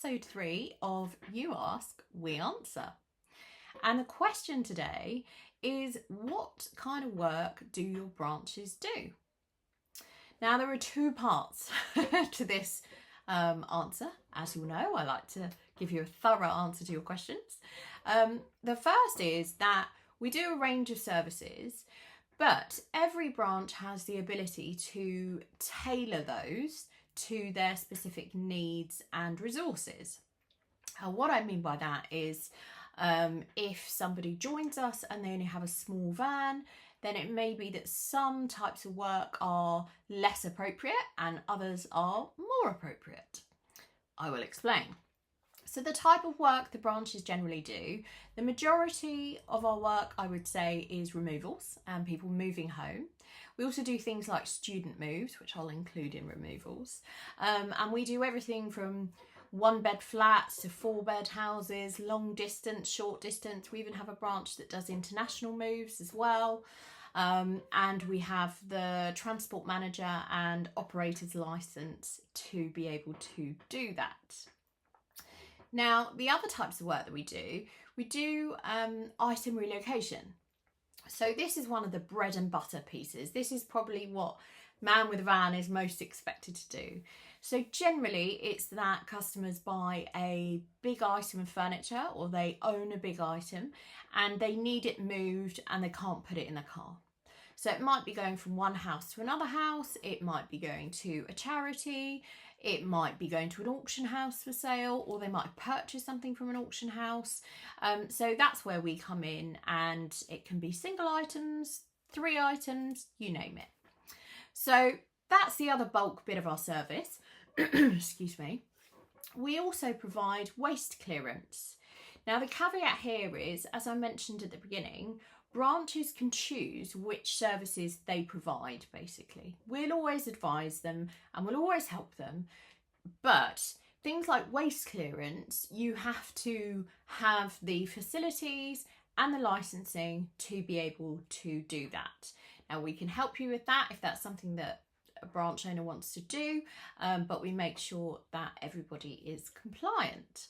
episode 3 of You Ask, We Answer. And the question today is, what kind of work do your branches do? Now, there are two parts to this answer. As you'll know, I like to give you a thorough answer to your questions. The first is that we do a range of services, but every branch has the ability to tailor those to their specific needs and resources. What I mean by that is if somebody joins us and they only have a small van, then it may be that some types of work are less appropriate and others are more appropriate. I will explain. So the type of work the branches generally do, the majority of our work, I would say, is removals and people moving home. We also do things like student moves, which I'll include in removals. And we do everything from 1-bed flats to 4-bed houses, long distance, short distance. We even have a branch that does international moves as well. And we have the transport manager and operator's license to be able to do that. Now, the other types of work that we do item relocation. So this is one of the bread and butter pieces. This is probably what man with a van is most expected to do. So generally it's that customers buy a big item of furniture or they own a big item and they need it moved and they can't put it in a car. So it might be going from one house to another house, it might be going to a charity, it might be going to an auction house for sale, or they might purchase something from an auction house. So that's where we come in, and it can be single items, 3 items, you name it. So that's the other bulk bit of our service. Excuse me. We also provide waste clearance. Now the caveat here is, as I mentioned at the beginning, branches can choose which services they provide, basically. We'll always advise them and we'll always help them, but things like waste clearance, you have to have the facilities and the licensing to be able to do that. Now we can help you with that if that's something that a branch owner wants to do, but we make sure that everybody is compliant.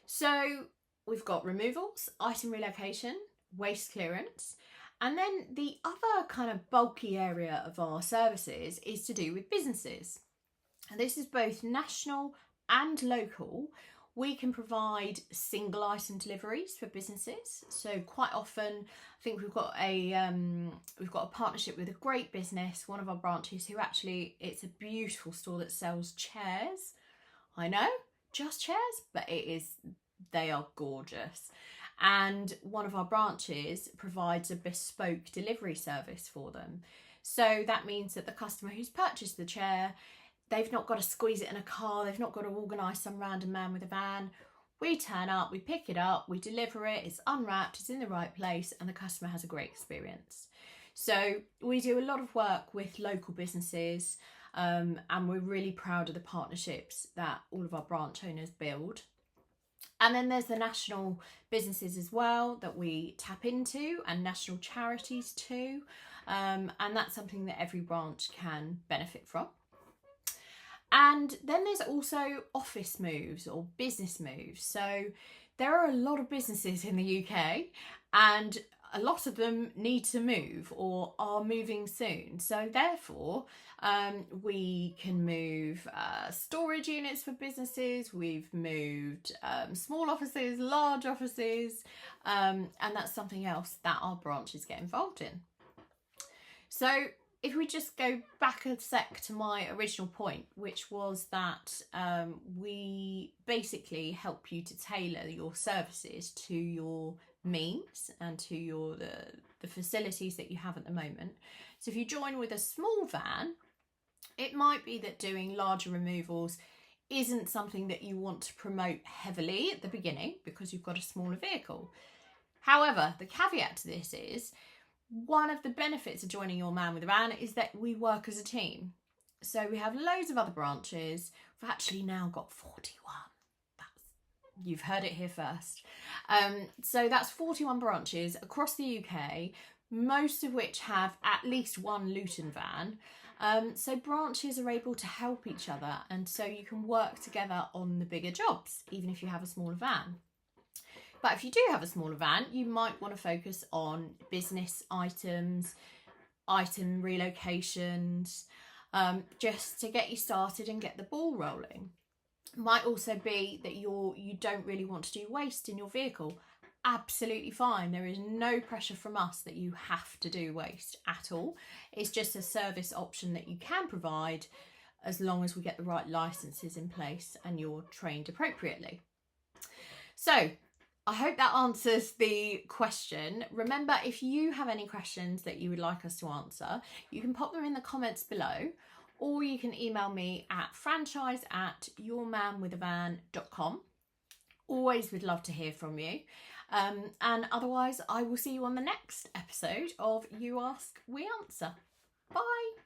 So we've got removals, item relocation, waste clearance, and then the other kind of bulky area of our services is to do with businesses. And this is both national and local. We can provide single item deliveries for businesses. So quite often, I think we've got a partnership with a great business, one of our branches, who actually, it's a beautiful store that sells chairs. I know, just chairs, but they are gorgeous. And one of our branches provides a bespoke delivery service for them. So that means that the customer who's purchased the chair, they've not got to squeeze it in a car, they've not got to organise some random man with a van. We turn up, we pick it up, we deliver it, it's unwrapped, it's in the right place, and the customer has a great experience. So we do a lot of work with local businesses, and we're really proud of the partnerships that all of our branch owners build. And then there's the national businesses as well that we tap into, and national charities too. And that's something that every branch can benefit from. And then there's also office moves or business moves. So there are a lot of businesses in the UK and a lot of them need to move or are moving soon. So therefore, we can move storage units for businesses. We've moved small offices, large offices, and that's something else that our branches get involved in. So if we just go back a sec to my original point, which was that we basically help you to tailor your services to your means and to the facilities that you have at the moment. So if you join with a small van, it might be that doing larger removals isn't something that you want to promote heavily at the beginning because you've got a smaller vehicle. However, the caveat to this is, one of the benefits of joining your man with a van is that we work as a team. So we have loads of other branches. We've actually now got 41. You've heard it here first. So that's 41 branches across the UK, most of which have at least one Luton van. So branches are able to help each other, and so you can work together on the bigger jobs, even if you have a smaller van. But if you do have a smaller van, you might want to focus on business items, item relocations, just to get you started and get the ball rolling. Might also be that you don't really want to do waste in your vehicle. Absolutely fine. There is no pressure from us that you have to do waste at all. It's just a service option that you can provide as long as we get the right licenses in place and you're trained appropriately. So I hope that answers the question. Remember, if you have any questions that you would like us to answer, you can pop them in the comments below, or you can email me at franchise@yourmanwithavan.com. Always would love to hear from you. And otherwise, I will see you on the next episode of You Ask, We Answer. Bye.